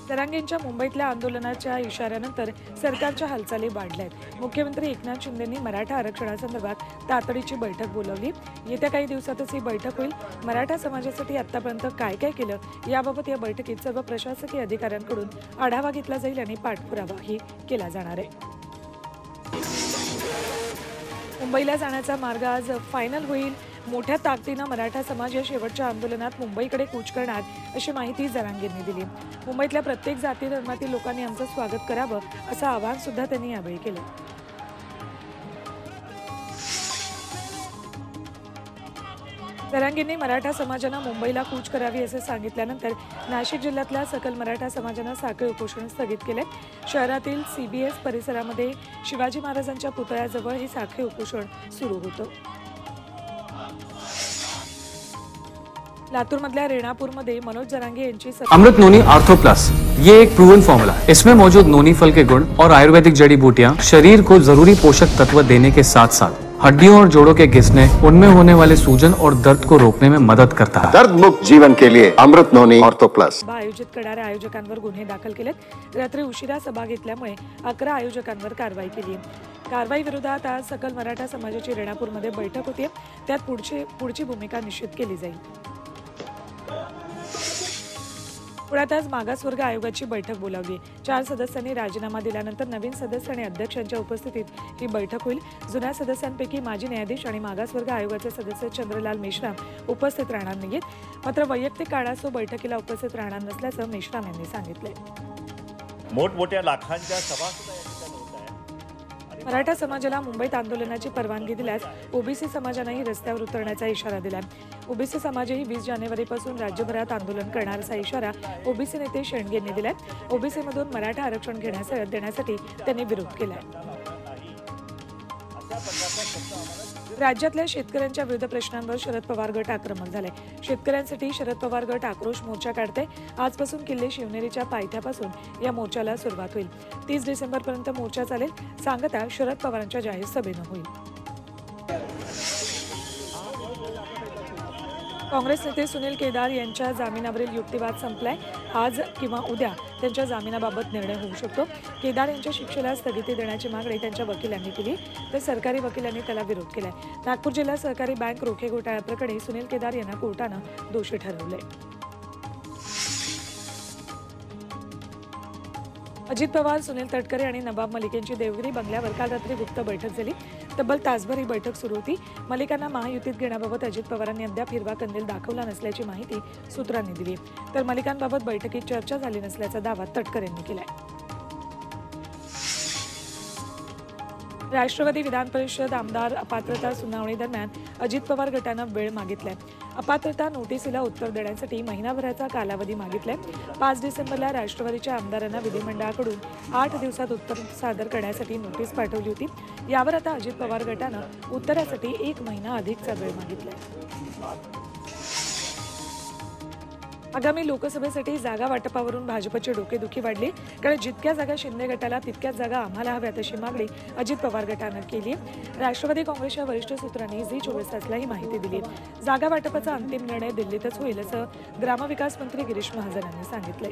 जरांगेंच्या मुंबईतल्या आंदोलनाच्या इशाऱ्यानंतर सरकारच्या हालचाली वाढल्यात। मुख्यमंत्री एकनाथ शिंदेंनी मराठा आरक्षणासंदर्भात तातडीची बैठक बोलावली। येत्या काही दिवसातच ही बैठक होईल। मराठा समाजासाठी आतापर्यंत काय काय केलं याबाबत या बैठकीत सर्व प्रशासकीय अधिकाऱ्यांकडून आढावा घेतला जाईल आणि पाठपुरावाही केला जाणार आहे। मुंबईला जाण्याचा मार्ग आज फायनल होईल। मोठ्या ताकदीने मराठा समाज या शेवटच्या आंदोलनात मुंबईकडे कूच करणार अशी माहिती जरांगेंनी दिली। मुंबईतल्या प्रत्येक जाती धर्मातील लोकांनी आमचं स्वागत करावं असं आवाहन सुद्धा त्यांनी यावेळी केलं। जरांगेंनी मराठा समाजानं मुंबईला कूच करावी असे सांगितल्यानंतर नाशिक जिल्ह्यातल्या सकल मराठा समाजानं साखळी उपोषण स्थगित केले। शहरातील सीबीएस परिसरामध्ये शिवाजी महाराजांच्या पुतळ्याजवळ हे साखळी उपोषण सुरू होतं। लातूरमधल्या रेणापूरमध्ये मनोज जरांगे यांची अमृत नोनी आर्थो प्लस, ये एक प्रूवन फॉर्मूला है। इसमें मौजूद नोनी फल के गुण और आयुर्वेदिक जड़ी बूटियां शरीर को जरूरी पोषक तत्व देने के साथ साथ हड्डियों और जोड़ों के घिसने, उनमें होने वाले सूजन और दर्द को रोकने में मदद करता है। दर्द मुक्त जीवन के लिए अमृत नोनी आर्थो प्लस। आयोजित करणाऱ्या आयोजकांवर गुन्हे दाखल केलेत। रात्री उशिरा सभा घेतल्यामुळे 11 आयोजकांवर कारवाई केली आहे। कारवाई विरोधात आज सकल मराठा समाजाची रेणापूरमध्ये बैठक होती। त्यात पुढची भूमिका निश्चित केली जाईल। पुण्यात आज मागासवर्ग आयोगाची बैठक बोलावली। 4 सदस्यांनी राजीनामा दिल्यानंतर नवीन सदस्य आणि अध्यक्षांच्या उपस्थितीत ही बैठक होईल। जुन्या सदस्यांपैकी माजी न्यायाधीश आणि मागासवर्ग आयोगाचे सदस्य चंद्रलाल मेश्राम उपस्थित राहणार नाहीत। मात्र वैयक्तिक कारणास्तव बैठकीला उपस्थित राहणार नसल्याचं मेश्राम यांनी सांगितले। मोठमोठ्या लाखांच्या सभा मराठा समाजाला मुंबईत आंदोलनाची परवानगी दिल्यास ओबीसी समाजानेही रस्त्यावर उतरण्याचा इशारा दिला। ओबीसी समाजही 20 जानेवारीपासून राज्यभरात आंदोलन करणार असा इशारा ओबीसी नेते शेंडगेंनी दिलाय। ओबीसीमधून मराठा आरक्षण देण्यासाठी त्यांनी विरोध केलाय। राज्यातल्या शेतकऱ्यांच्या विविध प्रश्नांवर शरद पवार गट आक्रमक झाले। शेतकऱ्यांसाठी शरद पवार गट आक्रोश मोर्चा काढते। आजपासून किल्ले शिवनेरीच्या पायथ्यापासून या मोर्चाला सुरुवात होईल। 30 डिसेंबरपर्यंत मोर्चा चालेल। सांगता शरद पवारांच्या जाहीर सभेनं होईल। काँग्रेस नेते सुनील केदार यांच्या जामिनावरील युक्तिवाद संपलाय। आज किंवा उद्या त्यांच्या जामिनाबाबत निर्णय होऊ शकतो। केदार यांच्या शिक्षेला स्थगिती देण्याची मागणी त्यांच्या वकिलांनी केली, तर सरकारी वकिलांनी त्याला विरोध केलाय। नागपूर जिल्हा सहकारी बँक रोखे घोटाळ्याप्रकरणी सुनील केदार यांना कोर्टानं दोषी ठरवलंय। अजित पवार, सुनील तटकरे आणि नवाब मलिक यांची देवगिरी बंगल्यावर काल रात्री गुप्त बैठक झाली। तब्बल तासभर ही बैठक सुरू होती। मलिकांना महायुतीत घेण्याबाबत अजित पवारांनी अद्याप हिरवा कंदील दाखवला नसल्याची माहिती सूत्रांनी दिली, तर मलिकांबाबत बैठकीत चर्चा झाली नसल्याचा दावा तटकरेंनी केलाय। राष्ट्रवादी विधान परिषद आमदार अपात्रता सुनावणी दरम्यान अजित पवार गटानं वेळ मागितलाय। अपात्रता नोटीसीला उत्तर देण्यासाठी महिनाभराचा कालावधी मागितलाय। 5 डिसेंबरला राष्ट्रवादीच्या आमदारांना विधिमंडळाकडून 8 दिवसात उत्तर सादर करण्यासाठी नोटीस पाठवली होती। यावर आता अजित पवार गटानं उत्तरासाठी 1 महिना अधिकचा वेळ मागितलाय। आगामी लोकसभेसाठी जागा वाटपावरून भाजपची डोकेदुखी वाढली, कारण जितक्या जागा शिंदे गटाला तितक्याच जागा आम्हाला हव्यात अशी मागणी अजित पवार गटानं केली। राष्ट्रवादी काँग्रेसच्या वरिष्ठ सूत्रांनी झी 24 तासला ही माहिती दिली। जागा वाटपाचा अंतिम निर्णय दिल्लीतच होईल असं ग्रामविकास मंत्री गिरीश महाजन यांनी सांगितलंय।